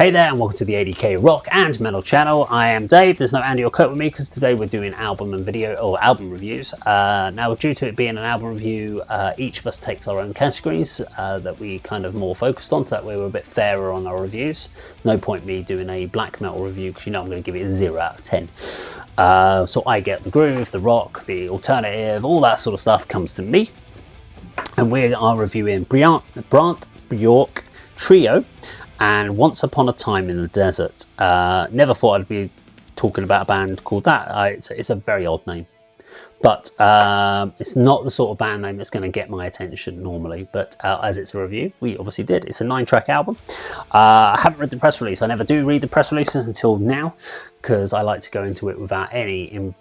Hey there and welcome to the ADK Rock and Metal channel. I am Dave. There's no Andy or Kirk with me because today we're doing album and video or album reviews. Now due to it being an album review, each of us takes our own categories that we kind of more focused on, so that way we're a bit fairer on our reviews. No point me doing a black metal review because you know I'm going to give it a 0 out of 10. So I get the groove, the rock, the alternative, all that sort of stuff comes to me. And we are reviewing Brant, Bjork Trio and Once Upon a Time in the Desert. Never thought I'd be talking about a band called that. It's a very odd name, but it's not the sort of band name that's going to get my attention normally, but as it's a review, we obviously did. It's a 9-track album. I haven't read the press release. I never do read the press releases until now, because I like to go into it without any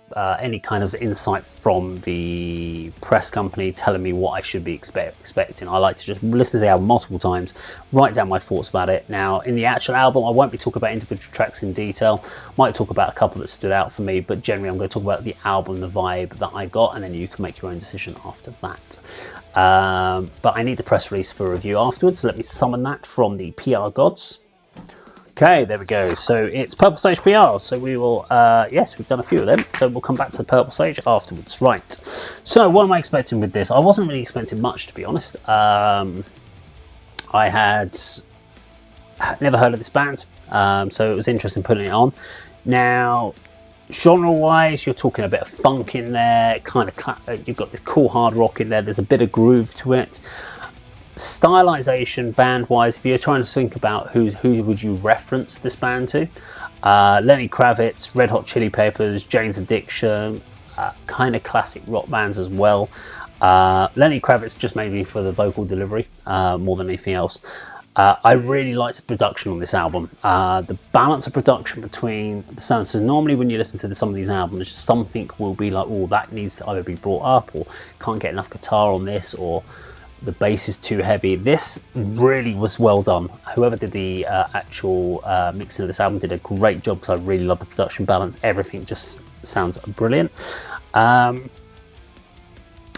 kind of insight from the press company telling me what I should be expecting. I like to just listen to the album multiple times, write down my thoughts about it. Now, in the actual album, I won't be talking about individual tracks in detail. Might talk about a couple that stood out for me, but generally I'm going to talk about the album, the vibe that I got, and then you can make your own decision after that. But I need the press release for review afterwards, so let me summon that from the PR gods. Okay, there we go. So it's Purple Sage PR. So we will, yes, we've done a few of them. So we'll come back to the Purple Sage afterwards. Right. So what am I expecting with this? I wasn't really expecting much, to be honest. I had never heard of this band, so it was interesting putting it on. Now, genre-wise, you're talking a bit of funk in there. Kind of, you've got the cool hard rock in there. There's a bit of groove to it. Stylization band-wise, if you're trying to think about who would you reference this band to, Lenny Kravitz, Red Hot Chili Peppers, Jane's Addiction, kind of classic rock bands as well. Lenny Kravitz just maybe for the vocal delivery more than anything else. I really liked the production on this album. The balance of production between the sounds. So normally when you listen to some of these albums, something will be like, oh, that needs to either be brought up, or can't get enough guitar on this, or the bass is too heavy. This really was well done. Whoever did the actual mixing of this album did a great job, because I really love the production balance. Everything just sounds brilliant.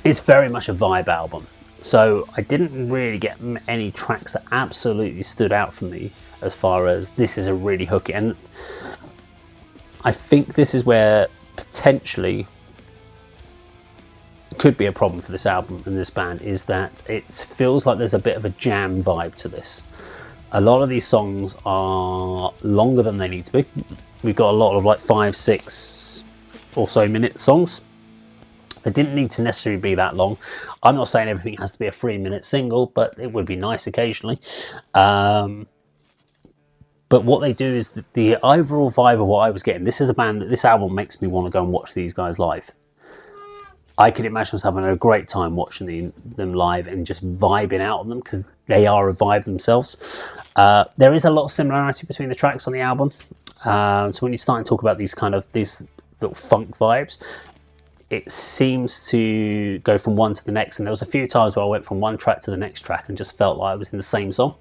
It's very much a vibe album. So I didn't really get any tracks that absolutely stood out for me as far as this is a really hooky. And I think this is where potentially could be a problem for this album and this band, is that it feels like there's a bit of a jam vibe to this. A lot of these songs are longer than they need to be. We've got a lot of like 5-6 or so minute songs. They didn't need to necessarily be that long. I'm not saying everything has to be a 3-minute single, but it would be nice occasionally. But what they do is the overall vibe of what I was getting. This is a band that this album makes me want to go and watch these guys live. I could imagine myself having a great time watching them live and just vibing out on them, because they are a vibe themselves. There is a lot of similarity between the tracks on the album. So when you start to talk about these little funk vibes, it seems to go from one to the next. And there was a few times where I went from one track to the next track and just felt like I was in the same song.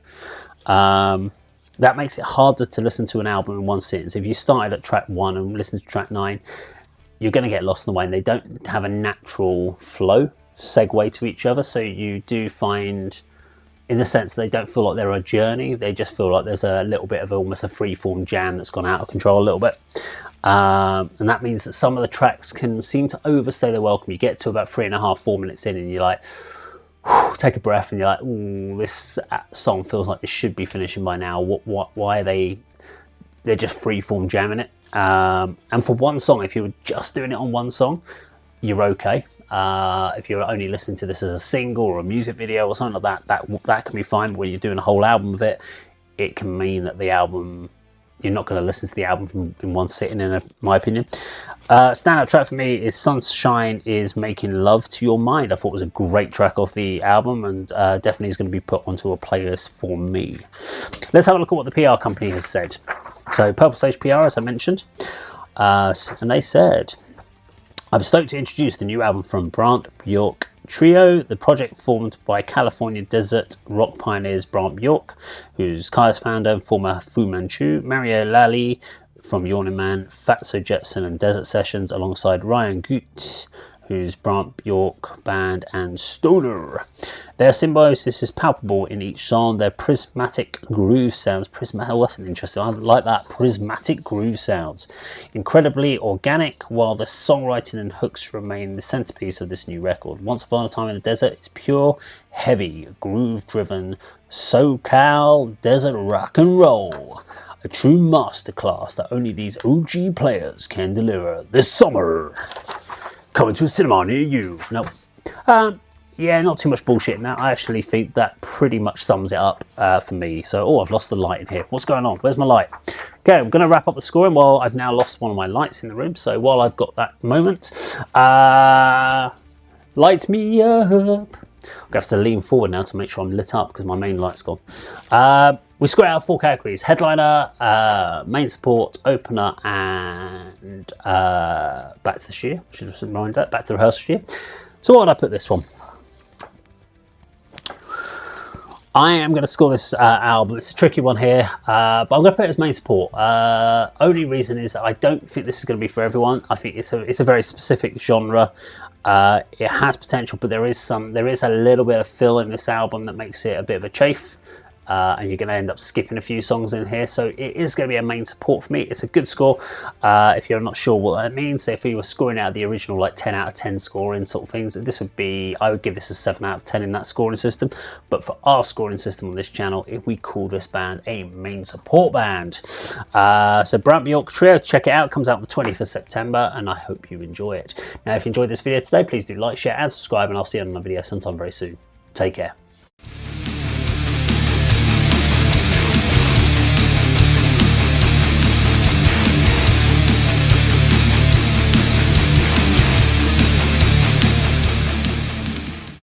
That makes it harder to listen to an album in one sitting. So if you started at track 1 and listened to track 9, you're going to get lost in the way, and they don't have a natural flow segue to each other. So you do find, in the sense, they don't feel like they're a journey. They just feel like there's a little bit of almost a free-form jam that's gone out of control a little bit. And that means that some of the tracks can seem to overstay their welcome. You get to about 3.5-4 minutes in, and you're like, whew, take a breath, and you're like, ooh, this song feels like this should be finishing by now. Why are they're just free-form jamming it? And for one song, if you were just doing it on one song, you're okay. If you're only listening to this as a single or a music video or something like that can be fine. But when you're doing a whole album of it, it can mean that the album, you're not going to listen to the album in one sitting, in my opinion. Standout track for me is Sunshine is Making Love to Your Mind. I thought it was a great track off the album, and definitely is going to be put onto a playlist for me. Let's have a look at what the PR company has said. So Purple Sage PR, as I mentioned, and they said, I'm stoked to introduce the new album from Brant Bjork Trio. The project formed by California desert rock pioneers Brant Bjork, who's Kaya's founder and former Fu Manchu, Mario Lalli from Yawning Man, Fatso Jetson and Desert Sessions, alongside Ryan Goots, who's Brant, Bjork, band, and stoner. Their symbiosis is palpable in each song. Their prismatic groove sounds. Oh, that's an interesting. I like that. Prismatic groove sounds. Incredibly organic, while the songwriting and hooks remain the centerpiece of this new record. Once Upon a Time in the Desert is pure, heavy, groove-driven SoCal desert rock and roll. A true masterclass that only these OG players can deliver this summer. Coming to a cinema near you. Nope. Yeah, not too much bullshit in that. I actually think that pretty much sums it up for me. So, oh, I've lost the light in here. What's going on? Where's my light? Okay, I'm going to wrap up the scoring while I've now lost one of my lights in the room. So while I've got that moment, light me up. I'm going to have to lean forward now to make sure I'm lit up because my main light's gone. We score out 4 categories: headliner, main support, opener, and back to the shear. Should have reminded that. Back to rehearsal shear. So what would I put this one? I am going to score this album. It's a tricky one here, but I'm going to put it as main support. Only reason is that I don't think this is going to be for everyone. I think it's a very specific genre. It has potential, but there is a little bit of fill in this album that makes it a bit of a chafe. And you're going to end up skipping a few songs in here, so it is going to be a main support for me. It's a good score. If you're not sure what that means, so if you were scoring out the original like 10 out of 10 scoring sort of things, this would be, I would give this a 7 out of 10 in that scoring system. But for our scoring system on this channel, if we call this band a main support band. So Brant, Bjork Trio, check it out. It comes out on the 20th of September, and I hope you enjoy it. Now, if you enjoyed this video today, please do like, share, and subscribe, and I'll see you on another video sometime very soon. Take care.